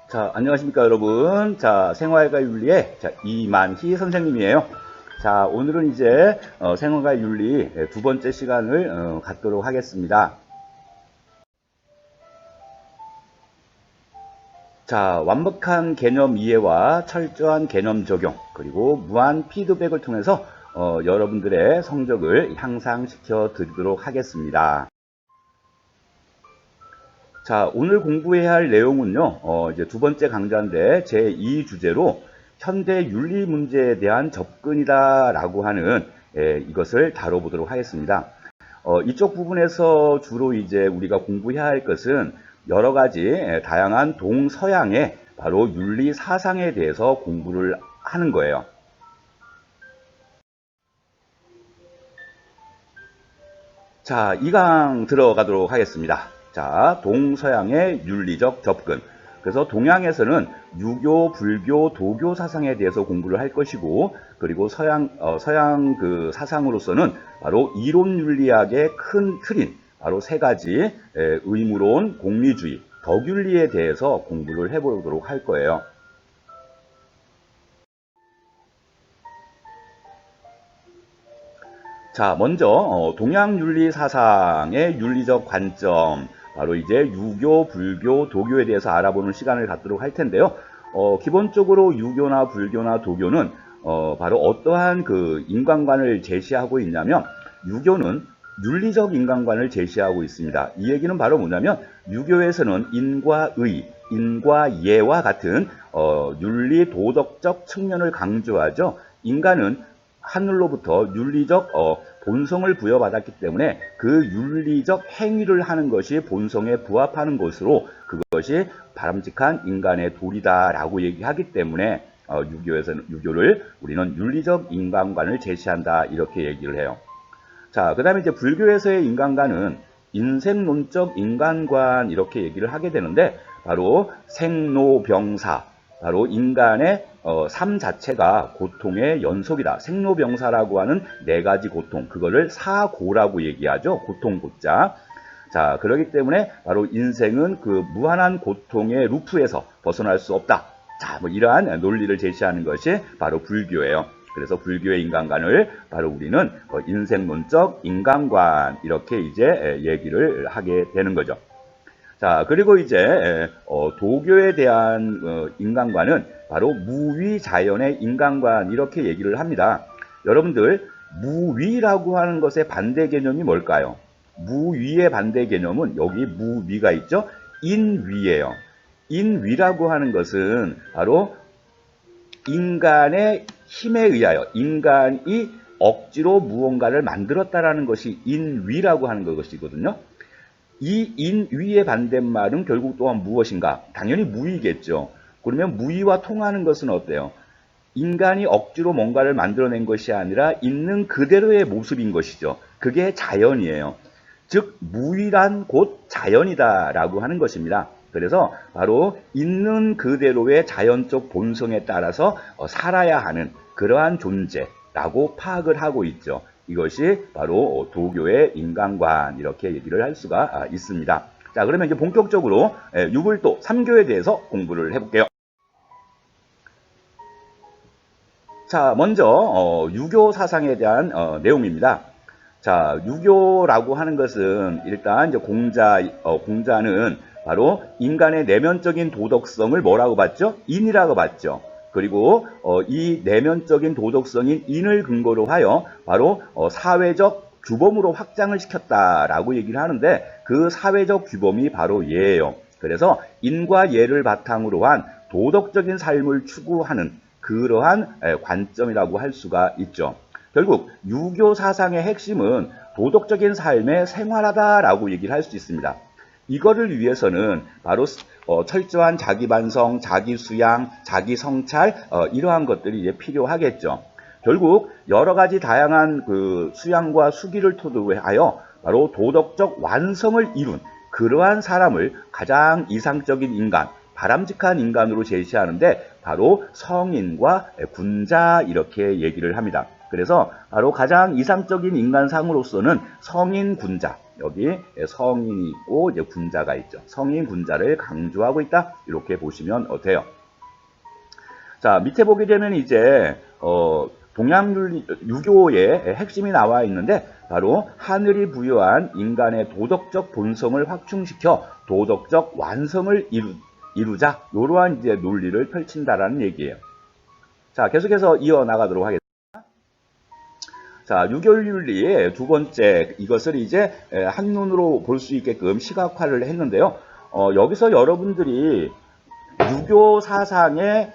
자, 안녕하십니까, 여러분. 자, 생활과 윤리의 이만희 선생님이에요. 자, 오늘은 이제 생활과 윤리 두 번째 시간을 갖도록 하겠습니다. 자, 완벽한 개념 이해와 철저한 개념 적용, 그리고 무한 피드백을 통해서 여러분들의 성적을 향상시켜 드리도록 하겠습니다. 자, 오늘 공부해야 할 내용은요, 이제 두 번째 강좌인데, 제2 주제로 현대 윤리 문제에 대한 접근이다라고 하는, 이것을 다뤄보도록 하겠습니다. 이쪽 부분에서 주로 이제 우리가 공부해야 할 것은 여러 가지 다양한 동서양의 바로 윤리 사상에 대해서 공부를 하는 거예요. 자, 2강 들어가도록 하겠습니다. 자, 동서양의 윤리적 접근. 그래서 동양에서는 유교, 불교, 도교 사상에 대해서 공부를 할 것이고, 그리고 서양 그 사상으로서는 바로 이론 윤리학의 큰 틀인 바로 세 가지 의무론, 공리주의, 덕윤리에 대해서 공부를 해보도록 할 거예요. 자, 먼저 동양 윤리 사상의 윤리적 관점, 바로 이제 유교, 불교, 도교에 대해서 알아보는 시간을 갖도록 할 텐데요. 기본적으로 유교나 불교나 도교는 바로 어떠한 그 인간관을 제시하고 있냐면, 유교는 윤리적 인간관을 제시하고 있습니다. 이 얘기는 바로 뭐냐면, 유교에서는 인과 의, 인과 예와 같은 윤리 도덕적 측면을 강조하죠. 인간은 하늘로부터 윤리적 본성을 부여받았기 때문에 그 윤리적 행위를 하는 것이 본성에 부합하는 것으로 그것이 바람직한 인간의 도리다라고 얘기하기 때문에 유교를 우리는 윤리적 인간관을 제시한다 이렇게 얘기를 해요. 자, 그 다음에 이제 불교에서의 인간관은 인생론적 인간관 이렇게 얘기를 하게 되는데, 바로 생로병사, 바로 인간의 삶 자체가 고통의 연속이다. 생로병사라고 하는 네 가지 고통, 그거를 사고라고 얘기하죠. 고통 고자. 자, 그렇기 때문에 바로 인생은 그 무한한 고통의 루프에서 벗어날 수 없다. 자, 뭐 이러한 논리를 제시하는 것이 바로 불교예요. 그래서 불교의 인간관을 바로 우리는 인생론적 인간관 이렇게 이제 얘기를 하게 되는 거죠. 자, 그리고 이제 도교에 대한 인간관은 바로 무위자연의 인간관 이렇게 얘기를 합니다. 여러분들, 무위라고 하는 것의 반대 개념이 뭘까요? 무위의 반대 개념은 여기 무위가 있죠? 인위예요. 인위라고 하는 것은 바로 인간의 힘에 의하여 인간이 억지로 무언가를 만들었다라는 것이 인위라고 하는 것이거든요. 이 인위의 반대말은 결국 또한 무엇인가? 당연히 무위겠죠. 그러면 무위와 통하는 것은 어때요? 인간이 억지로 뭔가를 만들어낸 것이 아니라 있는 그대로의 모습인 것이죠. 그게 자연이에요. 즉 무위란 곧 자연이다라고 하는 것입니다. 그래서 바로 있는 그대로의 자연적 본성에 따라서 살아야 하는 그러한 존재라고 파악을 하고 있죠. 이것이 바로 도교의 인간관 이렇게 얘기를 할 수가 있습니다. 자, 그러면 이제 본격적으로 유불도 3교에 대해서 공부를 해볼게요. 자, 먼저 유교 사상에 대한 내용입니다. 자, 유교라고 하는 것은 일단 이제 공자는 바로 인간의 내면적인 도덕성을 뭐라고 봤죠? 인이라고 봤죠. 그리고 이 내면적인 도덕성인 인을 근거로 하여 바로 사회적 규범으로 확장을 시켰다라고 얘기를 하는데, 그 사회적 규범이 바로 예예요. 그래서 인과 예를 바탕으로 한 도덕적인 삶을 추구하는 그러한 관점이라고 할 수가 있죠. 결국 유교 사상의 핵심은 도덕적인 삶의 생활하다라고 얘기를 할 수 있습니다. 이거를 위해서는 바로 철저한 자기 반성, 자기 수양, 자기 성찰 이러한 것들이 이제 필요하겠죠. 결국 여러 가지 다양한 그 수양과 수기를 토대로 하여 바로 도덕적 완성을 이룬 그러한 사람을 가장 이상적인 인간, 바람직한 인간으로 제시하는데 바로 성인과 군자 이렇게 얘기를 합니다. 그래서 바로 가장 이상적인 인간상으로서는 성인 군자, 여기 성인이 있고 이제 군자가 있죠. 성인 군자를 강조하고 있다. 이렇게 보시면 어때요? 자, 밑에 보게 되면 이제 동양윤리 유교의 핵심이 나와 있는데 바로 하늘이 부여한 인간의 도덕적 본성을 확충시켜 도덕적 완성을 이루자, 이러한 이제 논리를 펼친다라는 얘기예요. 자, 계속해서 이어나가도록 하겠습니다. 자, 유교윤리의 두 번째, 이것을 이제 한눈으로 볼 수 있게끔 시각화를 했는데요. 여기서 여러분들이 유교 사상의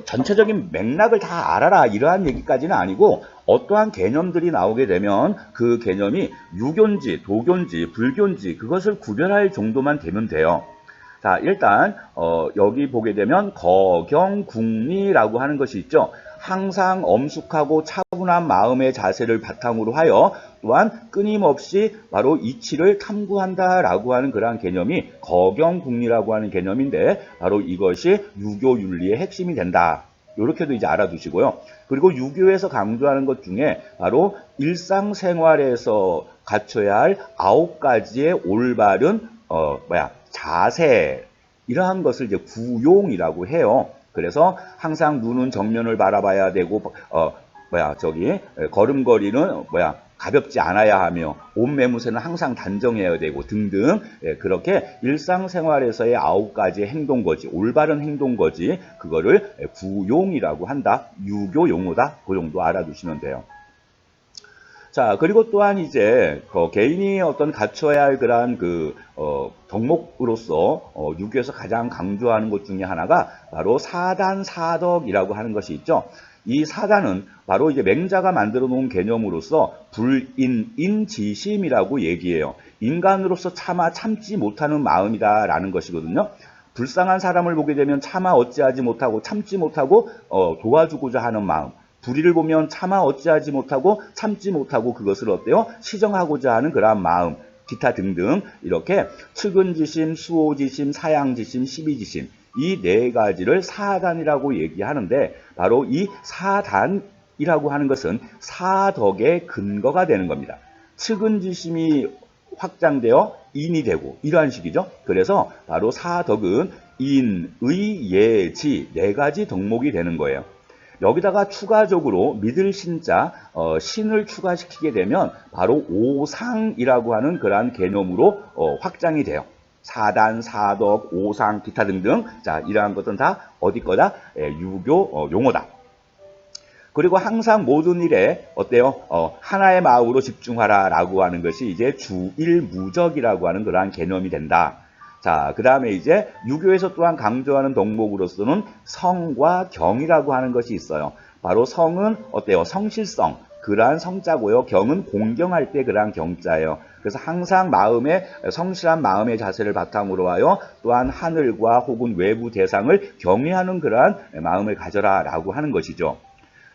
전체적인 맥락을 다 알아라 이러한 얘기까지는 아니고 어떠한 개념들이 나오게 되면 그 개념이 유교인지 도교인지 불교인지 그것을 구별할 정도만 되면 돼요. 자, 일단 여기 보게 되면 거경궁리라고 하는 것이 있죠. 항상 엄숙하고 차분한 마음의 자세를 바탕으로 하여 또한 끊임없이 바로 이치를 탐구한다라고 하는 그러한 개념이 거경궁리라고 하는 개념인데 바로 이것이 유교 윤리의 핵심이 된다. 이렇게도 이제 알아두시고요. 그리고 유교에서 강조하는 것 중에 바로 일상생활에서 갖춰야 할 9가지의 올바른 자세, 이러한 것을 이제 구용이라고 해요. 그래서 항상 눈은 정면을 바라봐야 되고 걸음걸이는 가볍지 않아야 하며 옷 매무새는 항상 단정해야 되고 등등, 그렇게 일상생활에서의 9가지의 행동거지, 올바른 행동거지, 그거를 구용이라고 한다. 유교 용어다. 그 정도 알아두시면 돼요. 자, 그리고 또한 이제 개인이 어떤 갖춰야 할 그러한 덕목으로서 유교에서 가장 강조하는 것 중에 하나가 바로 사단사덕이라고 하는 것이 있죠. 이 사단은 바로 이제 맹자가 만들어 놓은 개념으로서 불인지심이라고 얘기해요. 인간으로서 차마 참지 못하는 마음이다라는 것이거든요. 불쌍한 사람을 보게 되면 차마 어찌하지 못하고 참지 못하고 도와주고자 하는 마음. 불의를 보면 차마 어찌하지 못하고 참지 못하고 그것을 어때요? 시정하고자 하는 그러한 마음, 기타 등등, 이렇게 측은지심, 수호지심, 사양지심, 시비지심, 이 네 가지를 사단이라고 얘기하는데 바로 이 사단이라고 하는 것은 사덕의 근거가 되는 겁니다. 측은지심이 확장되어 인이 되고 이러한 식이죠. 그래서 바로 사덕은 인, 의, 예, 지 네 가지 덕목이 되는 거예요. 여기다가 추가적으로 믿을 신자, 신을 추가시키게 되면 바로 오상이라고 하는 그러한 개념으로 확장이 돼요. 사단, 사덕, 오상, 기타 등등. 자, 이러한 것은 다 어디 거다? 유교 용어다. 그리고 항상 모든 일에 어때요? 하나의 마음으로 집중하라라고 하는 것이 이제 주일무적이라고 하는 그러한 개념이 된다. 자, 그 다음에 이제 유교에서 또한 강조하는 덕목으로서는 성과 경이라고 하는 것이 있어요. 바로 성은 어때요? 성실성, 그러한 성자고요. 경은 공경할 때 그러한 경자예요. 그래서 항상 성실한 마음의 자세를 바탕으로 하여 또한 하늘과 혹은 외부 대상을 경외하는 그러한 마음을 가져라라고 하는 것이죠.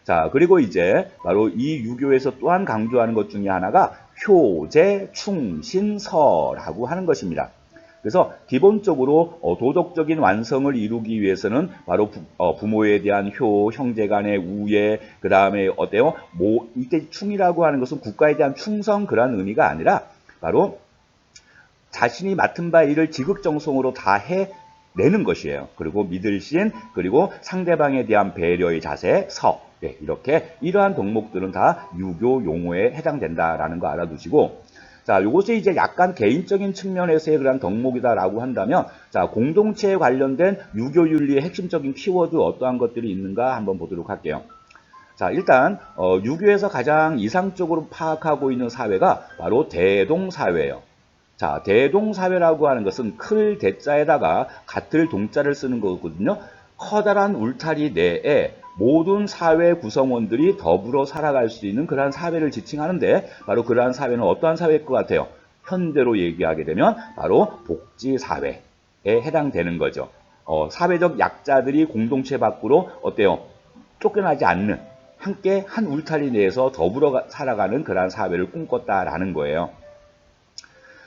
자, 그리고 이제 바로 이 유교에서 또한 강조하는 것 중에 하나가 효제, 충신, 서라고 하는 것입니다. 그래서 기본적으로 도덕적인 완성을 이루기 위해서는 바로 부모에 대한 효, 형제 간의 우애, 그 다음에 어때요? 이때 충이라고 하는 것은 국가에 대한 충성, 그런 의미가 아니라 바로 자신이 맡은 바 일을 지극정성으로 다 해내는 것이에요. 그리고 믿을 신, 그리고 상대방에 대한 배려의 자세, 서. 이렇게 이러한 덕목들은 다 유교 용어에 해당된다라는 거 알아두시고, 자, 요것이 이제 약간 개인적인 측면에서의 그런 덕목이다라고 한다면, 자, 공동체에 관련된 유교 윤리의 핵심적인 키워드 어떠한 것들이 있는가 한번 보도록 할게요. 자, 일단 유교에서 가장 이상적으로 파악하고 있는 사회가 바로 대동사회예요. 자, 대동사회라고 하는 것은 클 대자에다가 같을 동자를 쓰는 거거든요. 커다란 울타리 내에 모든 사회 구성원들이 더불어 살아갈 수 있는 그러한 사회를 지칭하는데 바로 그러한 사회는 어떠한 사회일 것 같아요? 현대로 얘기하게 되면 바로 복지사회에 해당되는 거죠. 사회적 약자들이 공동체 밖으로 어때요? 쫓겨나지 않는, 함께 한 울타리 내에서 더불어 살아가는 그러한 사회를 꿈꿨다라는 거예요.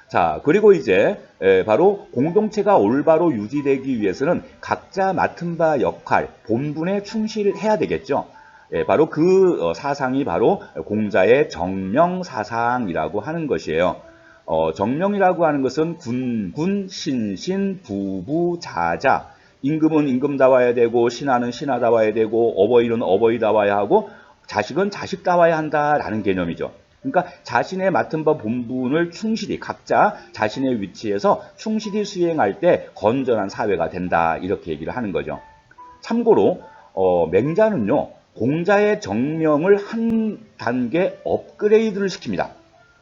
자, 그리고 이제 바로 공동체가 올바로 유지되기 위해서는 각자 맡은 바 역할, 본분에 충실해야 되겠죠. 바로 그 사상이 바로 공자의 정명사상이라고 하는 것이에요. 정명이라고 하는 것은 군, 신신, 부부, 자자. 임금은 임금다워야 되고, 신하는 신하다워야 되고, 어버이는 어버이다워야 하고, 자식은 자식다워야 한다라는 개념이죠. 그러니까 자신의 맡은 바 본분을 충실히 각자 자신의 위치에서 충실히 수행할 때 건전한 사회가 된다 이렇게 얘기를 하는 거죠. 참고로 맹자는요 공자의 정명을 한 단계 업그레이드를 시킵니다.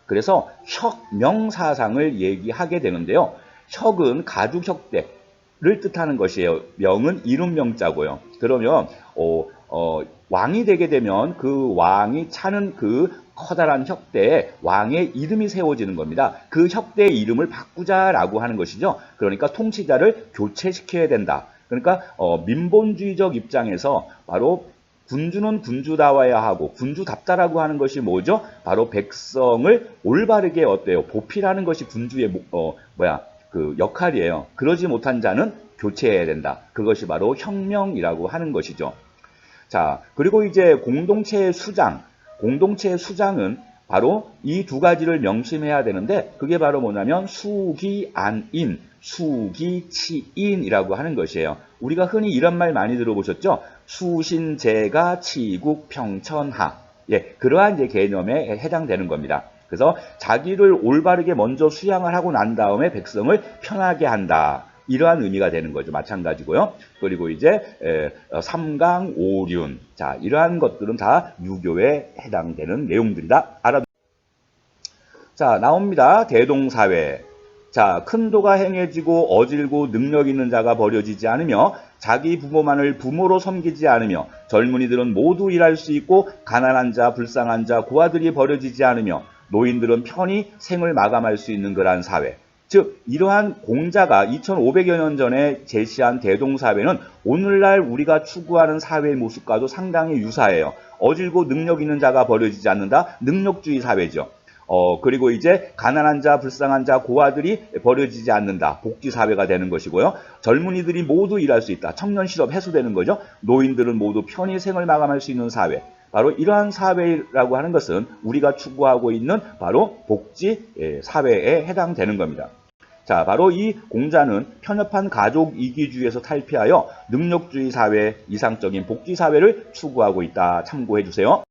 그래서 혁명사상을 얘기하게 되는데요. 혁은 가죽혁대를 뜻하는 것이에요. 명은 이름 명자고요. 그러면 왕이 되게 되면 그 왕이 차는 그 커다란 혁대에 왕의 이름이 세워지는 겁니다. 그 혁대의 이름을 바꾸자라고 하는 것이죠. 그러니까 통치자를 교체시켜야 된다. 그러니까 민본주의적 입장에서 바로 군주는 군주다워야 하고 군주답다라고 하는 것이 뭐죠? 바로 백성을 올바르게 보필하는 것이 군주의 그 역할이에요. 그러지 못한 자는 교체해야 된다. 그것이 바로 혁명이라고 하는 것이죠. 자, 그리고 이제 공동체의 수장은 바로 이 두 가지를 명심해야 되는데 그게 바로 뭐냐면 수기안인, 수기치인이라고 하는 것이에요. 우리가 흔히 이런 말 많이 들어보셨죠? 수신제가 치국 평천하. 예, 그러한 이제 개념에 해당되는 겁니다. 그래서 자기를 올바르게 먼저 수양을 하고 난 다음에 백성을 편하게 한다. 이러한 의미가 되는 거죠. 마찬가지고요. 그리고 이제 삼강오륜. 자, 이러한 것들은 다 유교에 해당되는 내용들이다. 자, 나옵니다. 대동사회. 자, 큰 도가 행해지고 어질고 능력 있는 자가 버려지지 않으며 자기 부모만을 부모로 섬기지 않으며 젊은이들은 모두 일할 수 있고 가난한 자, 불쌍한 자, 고아들이 버려지지 않으며 노인들은 편히 생을 마감할 수 있는 그러한 사회. 즉 이러한 공자가 2500여 년 전에 제시한 대동사회는 오늘날 우리가 추구하는 사회의 모습과도 상당히 유사해요. 어질고 능력 있는 자가 버려지지 않는다. 능력주의 사회죠. 그리고 이제 가난한 자, 불쌍한 자, 고아들이 버려지지 않는다. 복지사회가 되는 것이고요. 젊은이들이 모두 일할 수 있다. 청년 실업 해소되는 거죠. 노인들은 모두 편히 생을 마감할 수 있는 사회. 바로 이러한 사회라고 하는 것은 우리가 추구하고 있는 바로 복지 사회에 해당되는 겁니다. 자, 바로 이 공자는 편협한 가족 이기주의에서 탈피하여 능력주의 사회, 이상적인 복지 사회를 추구하고 있다. 참고해 주세요.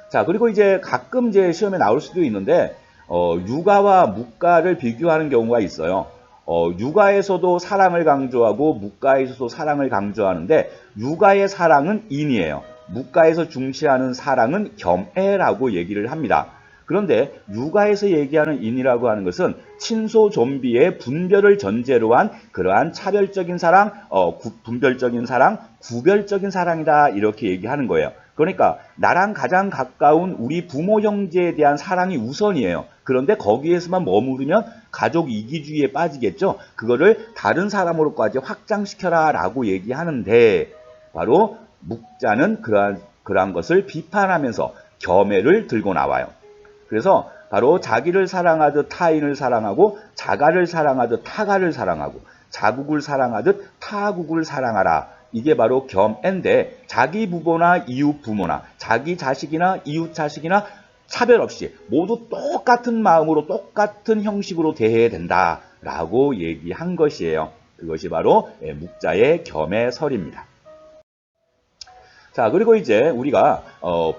자, 그리고 이제 가끔 이제 시험에 나올 수도 있는데 육아와 묵가를 비교하는 경우가 있어요. 육아에서도 사랑을 강조하고 묵가에서도 사랑을 강조하는데 육아의 사랑은 인이에요. 묵가에서 중시하는 사랑은 겸애라고 얘기를 합니다. 그런데 육아에서 얘기하는 인이라고 하는 것은 친소 좀비의 분별을 전제로 한 그러한 차별적인 사랑, 분별적인 사랑, 구별적인 사랑이다 이렇게 얘기하는 거예요. 그러니까 나랑 가장 가까운 우리 부모 형제에 대한 사랑이 우선이에요. 그런데 거기에서만 머무르면 가족 이기주의에 빠지겠죠. 그거를 다른 사람으로까지 확장시켜라 라고 얘기하는데 바로 묵자는 그러한 것을 비판하면서 겸애를 들고 나와요. 그래서 바로 자기를 사랑하듯 타인을 사랑하고 자가를 사랑하듯 타가를 사랑하고 자국을 사랑하듯 타국을 사랑하라. 이게 바로 겸애인데 자기 부모나 이웃 부모나 자기 자식이나 이웃 자식이나 차별 없이 모두 똑같은 마음으로 똑같은 형식으로 대해야 된다라고 얘기한 것이에요. 그것이 바로 묵자의 겸애설입니다. 자, 그리고 이제 우리가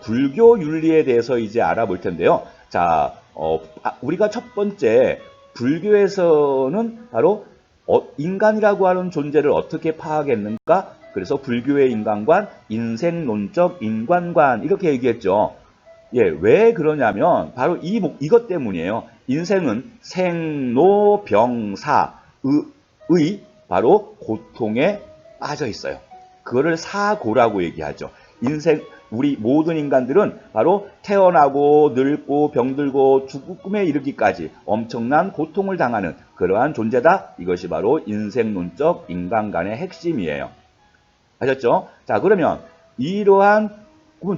불교 윤리에 대해서 이제 알아볼 텐데요. 자, 우리가 첫 번째 불교에서는 바로 인간이라고 하는 존재를 어떻게 파악했는가? 그래서 불교의 인간관, 인생론적 인간관 이렇게 얘기했죠. 예, 왜 그러냐면 바로 이것 때문이에요. 인생은 생로병사의 바로 고통에 빠져 있어요. 그거를 사고라고 얘기하죠. 우리 모든 인간들은 바로 태어나고 늙고 병들고 죽음에 이르기까지 엄청난 고통을 당하는 그러한 존재다. 이것이 바로 인생론적 인간관의 핵심이에요. 아셨죠? 자, 그러면 이러한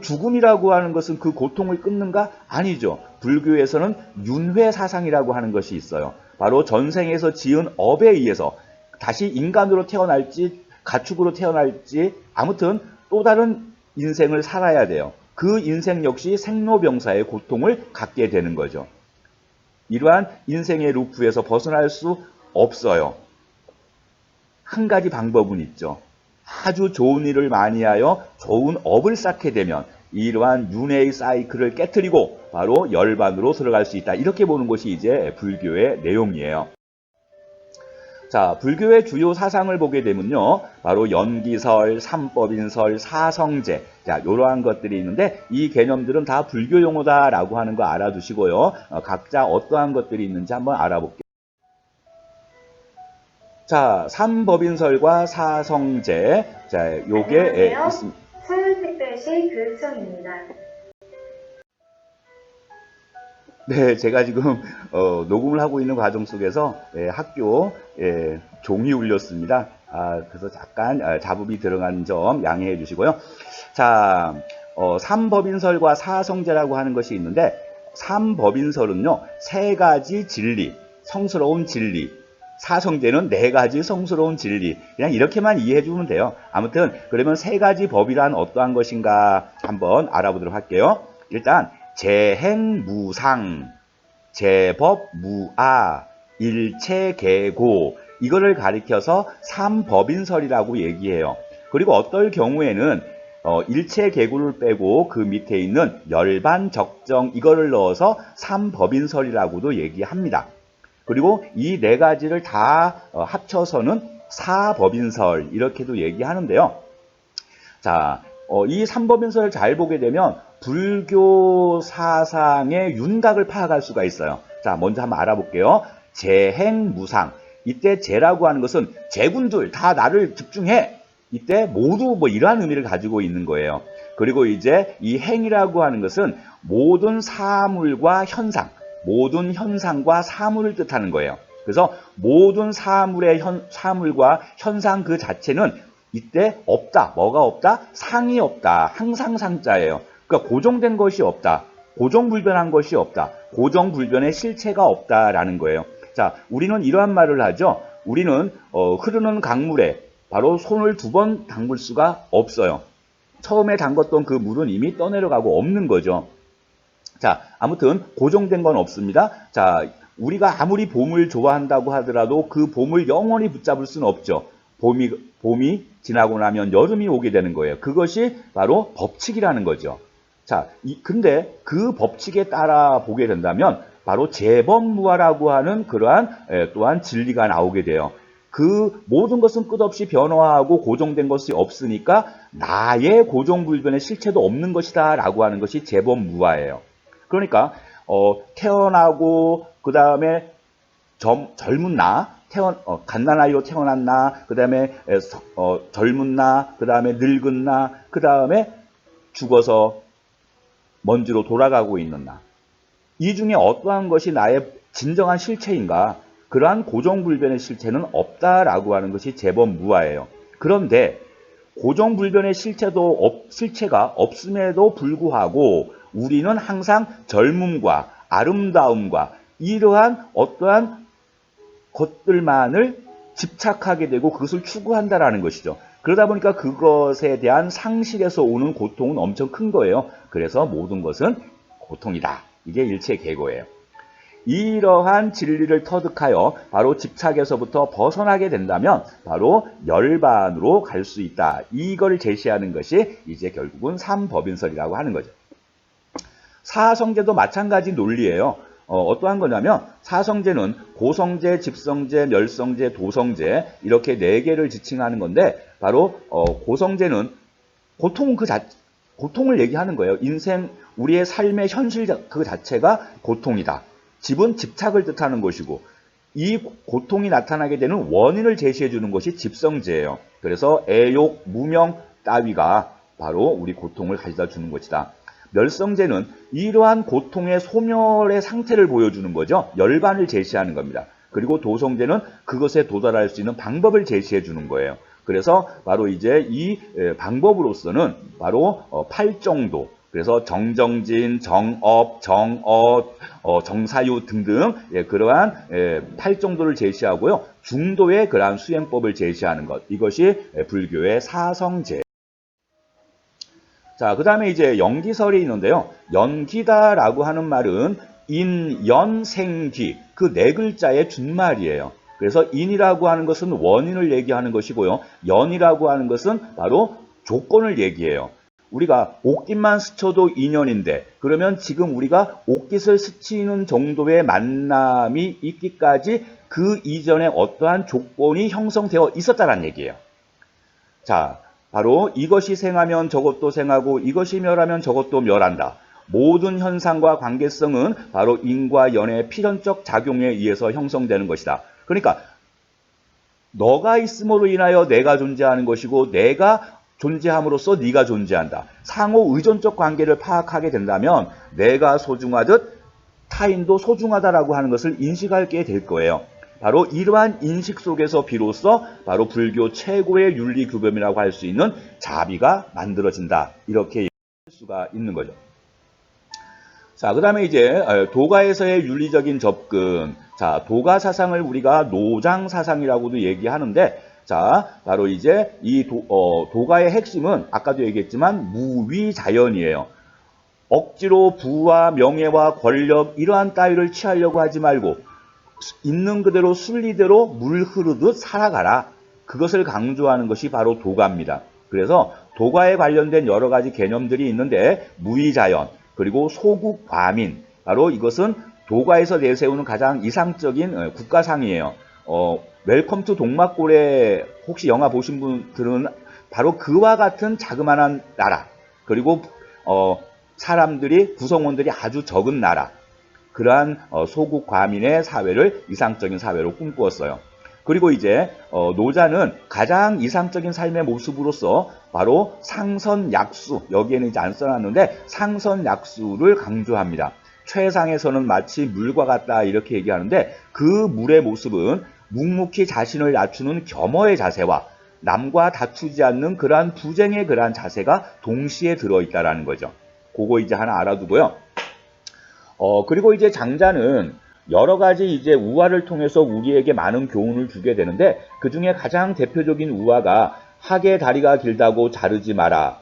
죽음이라고 하는 것은 그 고통을 끊는가? 아니죠. 불교에서는 윤회 사상이라고 하는 것이 있어요. 바로 전생에서 지은 업에 의해서 다시 인간으로 태어날지 가축으로 태어날지 아무튼 또 다른 인생을 살아야 돼요. 그 인생 역시 생로병사의 고통을 갖게 되는 거죠. 이러한 인생의 루프에서 벗어날 수 없어요. 한 가지 방법은 있죠. 아주 좋은 일을 많이 하여 좋은 업을 쌓게 되면 이러한 윤회의 사이클을 깨트리고 바로 열반으로 들어갈 수 있다. 이렇게 보는 것이 이제 불교의 내용이에요. 자, 불교의 주요 사상을 보게 되면요. 바로 연기설, 삼법인설, 사성제. 자, 이러한 것들이 있는데 이 개념들은 다 불교 용어다라고 하는 거 알아두시고요. 각자 어떠한 것들이 있는지 한번 알아볼게요. 자, 삼법인설과 사성제. 자, 요게 있습니다. 서울특별시 교육청입니다. 네, 제가 지금 녹음을 하고 있는 과정 속에서 학교 종이 울렸습니다. 그래서 잠깐 잡음이 들어간 점 양해해 주시고요. 자, 삼법인설과 사성제라고 하는 것이 있는데 삼법인설은요, 세 가지 진리, 성스러운 진리, 사성제는 네 가지 성스러운 진리. 그냥 이렇게만 이해해 주면 돼요. 아무튼 그러면 세 가지 법이란 어떠한 것인가 한번 알아보도록 할게요. 일단 재행무상, 재법무아, 일체계고 이거를 가리켜서 삼법인설이라고 얘기해요. 그리고 어떨 경우에는 일체계고를 빼고 그 밑에 있는 열반적정 이거를 넣어서 삼법인설이라고도 얘기합니다. 그리고 이 네 가지를 다 합쳐서는 사법인설 이렇게도 얘기하는데요. 자, 이 삼법인설을 잘 보게 되면 불교 사상의 윤곽을 파악할 수가 있어요. 자, 먼저 한번 알아볼게요. 재행무상. 이때 재라고 하는 것은 재군들 다 나를 집중해. 이때 모두 뭐 이러한 의미를 가지고 있는 거예요. 그리고 이제 이 행이라고 하는 것은 모든 사물과 현상, 모든 현상과 사물을 뜻하는 거예요. 그래서 모든 사물과 현상 그 자체는 이때 없다. 뭐가 없다? 상이 없다. 항상 상자예요. 그러니까 고정된 것이 없다. 고정불변한 것이 없다. 고정불변의 실체가 없다라는 거예요. 자, 우리는 이러한 말을 하죠. 우리는 흐르는 강물에 바로 손을 2번 담글 수가 없어요. 처음에 담궜던 그 물은 이미 떠내려가고 없는 거죠. 자, 아무튼 고정된 건 없습니다. 자, 우리가 아무리 봄을 좋아한다고 하더라도 그 봄을 영원히 붙잡을 수는 없죠. 봄이 지나고 나면 여름이 오게 되는 거예요. 그것이 바로 법칙이라는 거죠. 자, 근데 그 법칙에 따라 보게 된다면 바로 재법무아라고 하는 그러한 또한 진리가 나오게 돼요. 그 모든 것은 끝없이 변화하고 고정된 것이 없으니까 나의 고정불변의 실체도 없는 것이다 라고 하는 것이 재법무아예요. 그러니까 태어나고 그 다음에 젊은 나, 갓난아이로 태어난 나, 그 다음에 젊은 나, 그 다음에 늙은 나, 그 다음에 죽어서 먼지로 돌아가고 있는 나. 이 중에 어떠한 것이 나의 진정한 실체인가? 그러한 고정불변의 실체는 없다라고 하는 것이 재법무아예요. 그런데 고정불변의 실체가 없음에도 불구하고 우리는 항상 젊음과 아름다움과 이러한 어떠한 것들만을 집착하게 되고 그것을 추구한다라는 것이죠. 그러다 보니까 그것에 대한 상실에서 오는 고통은 엄청 큰 거예요. 그래서 모든 것은 고통이다. 이게 일체계고예요. 이러한 진리를 터득하여 바로 집착에서부터 벗어나게 된다면 바로 열반으로 갈 수 있다. 이걸 제시하는 것이 이제 결국은 삼법인설이라고 하는 거죠. 사성제도 마찬가지 논리예요. 어떠한 거냐면 사성제는 고성제, 집성제, 멸성제, 도성제 이렇게 4개를 지칭하는 건데 바로 고성제는 고통을 얘기하는 거예요. 인생 우리의 삶의 현실 그 자체가 고통이다. 집은 집착을 뜻하는 것이고 이 고통이 나타나게 되는 원인을 제시해 주는 것이 집성제예요. 그래서 애욕, 무명 따위가 바로 우리 고통을 가져다 주는 것이다. 멸성제는 이러한 고통의 소멸의 상태를 보여주는 거죠. 열반을 제시하는 겁니다. 그리고 도성제는 그것에 도달할 수 있는 방법을 제시해 주는 거예요. 그래서 바로 이제 이 방법으로서는 바로 8정도, 그래서 정정진, 정업, 정어, 정사유 등등 그러한 8정도를 제시하고요. 중도의 그러한 수행법을 제시하는 것. 이것이 불교의 사성제. 자, 그 다음에 이제 연기설이 있는데요. 연기다라고 하는 말은 인연생귀 그 네 글자의 준말이에요. 그래서 인이라고 하는 것은 원인을 얘기하는 것이고요. 연이라고 하는 것은 바로 조건을 얘기해요. 우리가 옷깃만 스쳐도 인연인데 그러면 지금 우리가 옷깃을 스치는 정도의 만남이 있기까지 그 이전에 어떠한 조건이 형성되어 있었다는 얘기예요. 자, 바로 이것이 생하면 저것도 생하고 이것이 멸하면 저것도 멸한다. 모든 현상과 관계성은 바로 인과 연의 필연적 작용에 의해서 형성되는 것이다. 그러니까 너가 있음으로 인하여 내가 존재하는 것이고 내가 존재함으로써 네가 존재한다. 상호 의존적 관계를 파악하게 된다면 내가 소중하듯 타인도 소중하다라고 하는 것을 인식하게 될 거예요. 바로 이러한 인식 속에서 비로소 바로 불교 최고의 윤리 규범이라고 할 수 있는 자비가 만들어진다. 이렇게 얘기할 수가 있는 거죠. 자, 그 다음에 이제 도가에서의 윤리적인 접근. 자, 도가 사상을 우리가 노장 사상이라고도 얘기하는데, 자, 바로 이제 이 도가의 핵심은 아까도 얘기했지만 무위자연이에요. 억지로 부와 명예와 권력 이러한 따위를 취하려고 하지 말고 있는 그대로 순리대로 물 흐르듯 살아가라. 그것을 강조하는 것이 바로 도가입니다. 그래서 도가에 관련된 여러 가지 개념들이 있는데 무위자연 그리고 소국과민 바로 이것은 도가에서 내세우는 가장 이상적인 국가상이에요. 웰컴 투 동막골에 혹시 영화 보신 분들은 바로 그와 같은 자그마한 나라 그리고 사람들이 구성원들이 아주 적은 나라 그러한 소국 과민의 사회를 이상적인 사회로 꿈꾸었어요. 그리고 이제 노자는 가장 이상적인 삶의 모습으로서 바로 상선약수 여기에는 이제 안 써놨는데 상선약수를 강조합니다. 최상에서는 마치 물과 같다 이렇게 얘기하는데 그 물의 모습은 묵묵히 자신을 낮추는 겸허의 자세와 남과 다투지 않는 그러한 부쟁의 그러한 자세가 동시에 들어있다라는 거죠. 그거 이제 하나 알아두고요. 그리고 이제 장자는 여러 가지 이제 우화를 통해서 우리에게 많은 교훈을 주게 되는데 그 중에 가장 대표적인 우화가 학의 다리가 길다고 자르지 마라.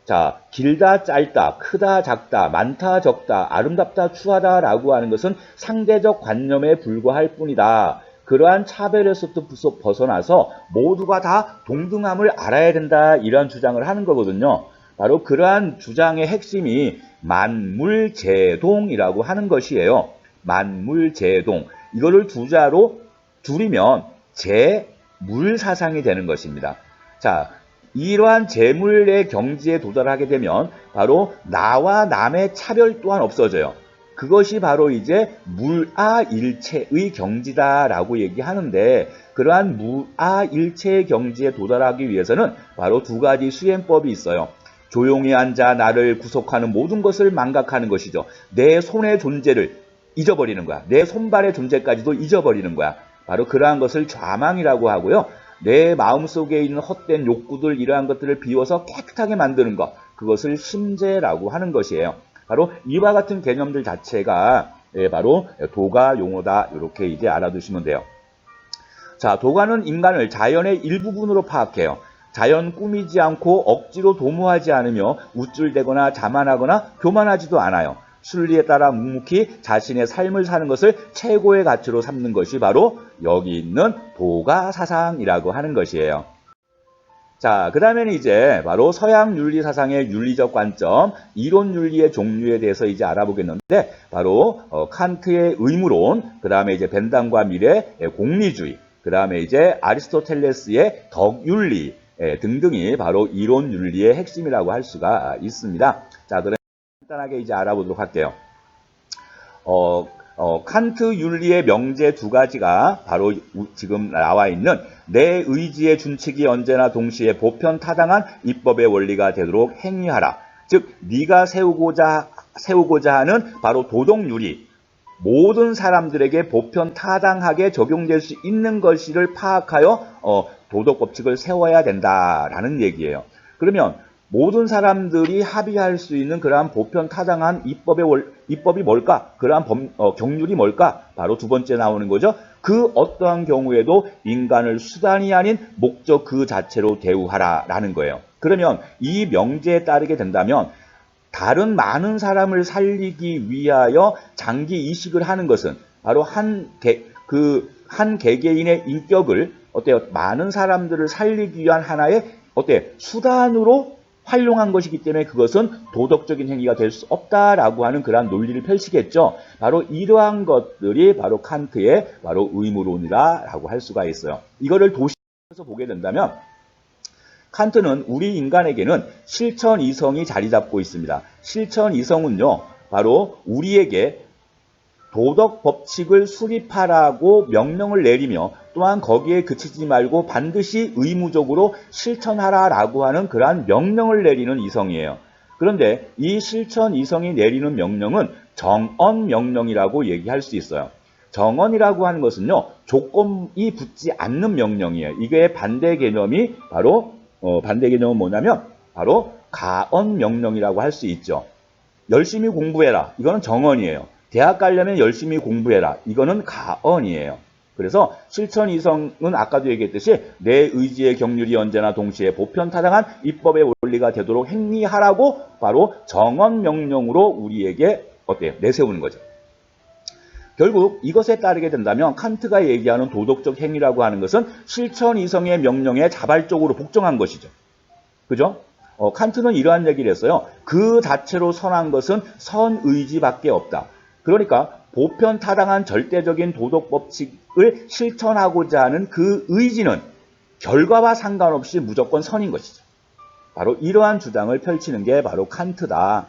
자, 길다 짧다, 크다 작다, 많다 적다, 아름답다 추하다 라고 하는 것은 상대적 관념에 불과할 뿐이다. 그러한 차별에서부터 벗어나서 모두가 다 동등함을 알아야 된다 이러한 주장을 하는 거거든요. 바로 그러한 주장의 핵심이 만물제동이라고 하는 것이에요. 만물제동. 이거를 두 자로 줄이면 제물사상이 되는 것입니다. 자, 이러한 제물의 경지에 도달하게 되면 바로 나와 남의 차별 또한 없어져요. 그것이 바로 이제 물아일체의 경지다라고 얘기하는데 그러한 물아일체의 경지에 도달하기 위해서는 바로 두 가지 수행법이 있어요. 조용히 앉아 나를 구속하는 모든 것을 망각하는 것이죠. 내 손의 존재를 잊어버리는 거야. 내 손발의 존재까지도 잊어버리는 거야. 바로 그러한 것을 좌망이라고 하고요. 내 마음속에 있는 헛된 욕구들 이러한 것들을 비워서 깨끗하게 만드는 것. 그것을 심재라고 하는 것이에요. 바로 이와 같은 개념들 자체가 바로 도가 용어다. 이렇게 이제 알아두시면 돼요. 자, 도가는 인간을 자연의 일부분으로 파악해요. 자연 꾸미지 않고 억지로 도모하지 않으며 우쭐대거나 자만하거나 교만하지도 않아요. 순리에 따라 묵묵히 자신의 삶을 사는 것을 최고의 가치로 삼는 것이 바로 여기 있는 도가 사상이라고 하는 것이에요. 자, 그 다음에는 이제 바로 서양 윤리 사상의 윤리적 관점, 이론 윤리의 종류에 대해서 이제 알아보겠는데 바로 칸트의 의무론, 그 다음에 이제 벤담과 밀의 공리주의, 그 다음에 이제 아리스토텔레스의 덕윤리 등등이 바로 이론 윤리의 핵심이라고 할 수가 있습니다. 자, 그럼 간단하게 이제 알아보도록 할게요. 칸트 윤리의 명제 두 가지가 바로 지금 나와 있는 내 의지의 준칙이 언제나 동시에 보편타당한 입법의 원리가 되도록 행위하라. 즉 네가 세우고자 하는 바로 도덕윤리 모든 사람들에게 보편타당하게 적용될 수 있는 것을 파악하여 도덕법칙을 세워야 된다라는 얘기예요. 그러면 모든 사람들이 합의할 수 있는 그러한 보편타당한 입법이 뭘까? 그러한 경률이 뭘까? 바로 두 번째 나오는 거죠. 그 어떠한 경우에도 인간을 수단이 아닌 목적 그 자체로 대우하라라는 거예요. 그러면 이 명제에 따르게 된다면 다른 많은 사람을 살리기 위하여 장기 이식을 하는 것은 바로 한 개개인의 인격을 어때요? 많은 사람들을 살리기 위한 하나의 수단으로 활용한 것이기 때문에 그것은 도덕적인 행위가 될 수 없다라고 하는 그러한 논리를 펼치겠죠. 바로 이러한 것들이 바로 칸트의 바로 의무론이라고 할 수가 있어요. 이거를 도시에서 보게 된다면 칸트는 우리 인간에게는 실천 이성이 자리 잡고 있습니다. 실천 이성은요, 바로 우리에게 도덕 법칙을 수립하라고 명령을 내리며 또한 거기에 그치지 말고 반드시 의무적으로 실천하라라고 하는 그러한 명령을 내리는 이성이에요. 그런데 이 실천 이성이 내리는 명령은 정언 명령이라고 얘기할 수 있어요. 정언이라고 하는 것은요, 조건이 붙지 않는 명령이에요. 이게 반대 개념이 바로 반대 개념은 뭐냐면 바로 가언 명령이라고 할 수 있죠. 열심히 공부해라. 이거는 정언이에요. 대학 가려면 열심히 공부해라. 이거는 가언이에요. 그래서 실천 이성은 아까도 얘기했듯이 내 의지의 경륜이 언제나 동시에 보편타당한 입법의 원리가 되도록 행위하라고 바로 정언 명령으로 우리에게 내세우는 거죠. 결국 이것에 따르게 된다면 칸트가 얘기하는 도덕적 행위라고 하는 것은 실천 이성의 명령에 자발적으로 복종한 것이죠. 그죠? 칸트는 이러한 얘기를 했어요. 그 자체로 선한 것은 선의지밖에 없다. 그러니까 보편타당한 절대적인 도덕 법칙을 실천하고자 하는 그 의지는 결과와 상관없이 무조건 선인 것이죠. 바로 이러한 주장을 펼치는 게 바로 칸트다.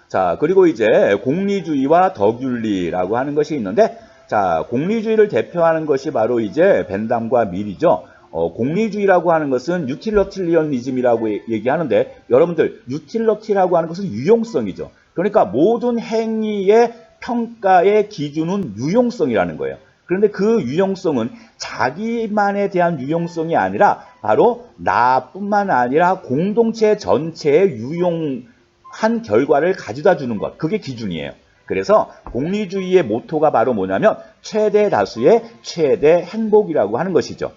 자, 그리고 이제 공리주의와 덕윤리라고 하는 것이 있는데, 자, 공리주의를 대표하는 것이 바로 이제 벤담과 밀이죠. 공리주의라고 하는 것은 유틸러티리언리즘이라고 얘기하는데, 여러분들 유틸러티라고 하는 것은 유용성이죠. 그러니까 모든 행위의 평가의 기준은 유용성이라는 거예요. 그런데 그 유용성은 자기만에 대한 유용성이 아니라 바로 나뿐만 아니라 공동체 전체의 유용한 결과를 가져다 주는 것. 그게 기준이에요. 그래서 공리주의의 모토가 바로 뭐냐면 최대 다수의 최대 행복이라고 하는 것이죠.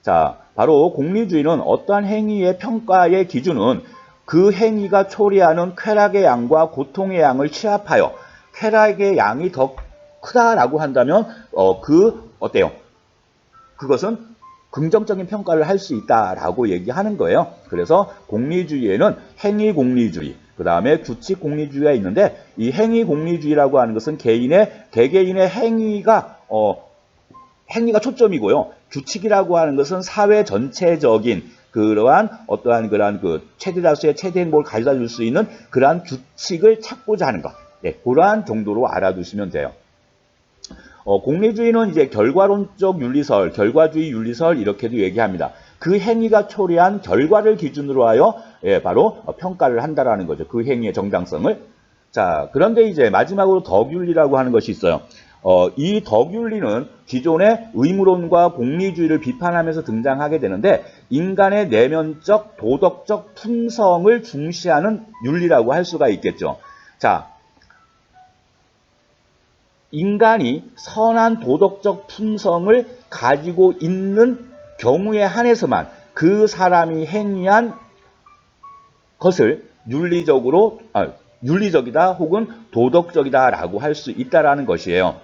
자, 바로 공리주의는 어떠한 행위의 평가의 기준은 그 행위가 초래하는 쾌락의 양과 고통의 양을 취합하여 쾌락의 양이 더 크다라고 한다면 그것은 긍정적인 평가를 할 수 있다라고 얘기하는 거예요. 그래서 공리주의에는 행위 공리주의, 그 다음에 규칙 공리주의가 있는데 이 행위 공리주의라고 하는 것은 개개인의 행위가 초점이고요. 규칙이라고 하는 것은 사회 전체적인 그러한 어떠한 그러한 최대 다수의 최대 행복을 가져다 줄 수 있는 그러한 규칙을 찾고자 하는 것. 네, 그러한 정도로 알아두시면 돼요. 공리주의는 이제 결과론적 윤리설, 결과주의 윤리설 이렇게도 얘기합니다. 그 행위가 초래한 결과를 기준으로 하여 바로 평가를 한다라는 거죠. 그 행위의 정당성을. 자, 그런데 이제 마지막으로 덕윤리라고 하는 것이 있어요. 이 덕윤리는 기존의 의무론과 공리주의를 비판하면서 등장하게 되는데 인간의 내면적 도덕적 품성을 중시하는 윤리라고 할 수가 있겠죠. 자, 인간이 선한 도덕적 품성을 가지고 있는 경우에 한해서만 그 사람이 행위한 것을 윤리적이다 혹은 도덕적이다라고 할 수 있다라는 것이에요.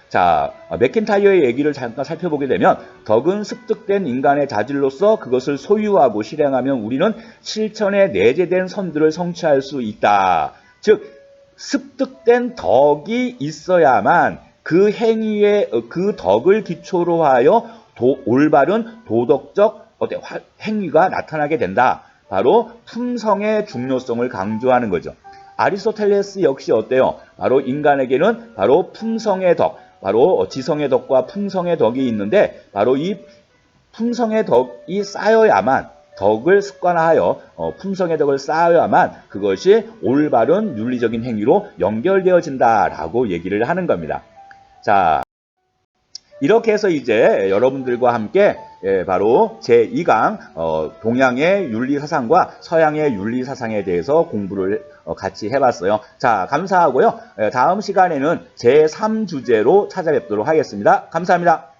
자, 맥킨타이어의 얘기를 잠깐 살펴보게 되면 덕은 습득된 인간의 자질로서 그것을 소유하고 실행하면 우리는 실천에 내재된 선들을 성취할 수 있다. 즉 습득된 덕이 있어야만 그 행위의 그 덕을 기초로 하여 올바른 도덕적 행위가 나타나게 된다. 바로 품성의 중요성을 강조하는 거죠. 아리스토텔레스 역시 어때요? 바로 인간에게는 바로 품성의 덕, 바로 지성의 덕과 품성의 덕이 있는데 바로 이 품성의 덕이 쌓여야만 덕을 습관화하여 품성의 덕을 쌓아야만 그것이 올바른 윤리적인 행위로 연결되어진다라고 얘기를 하는 겁니다. 자, 이렇게 해서 이제 여러분들과 함께 바로 제2강 동양의 윤리사상과 서양의 윤리사상에 대해서 공부를 같이 해봤어요. 자, 감사하고요. 다음 시간에는 제3주제로 찾아뵙도록 하겠습니다. 감사합니다.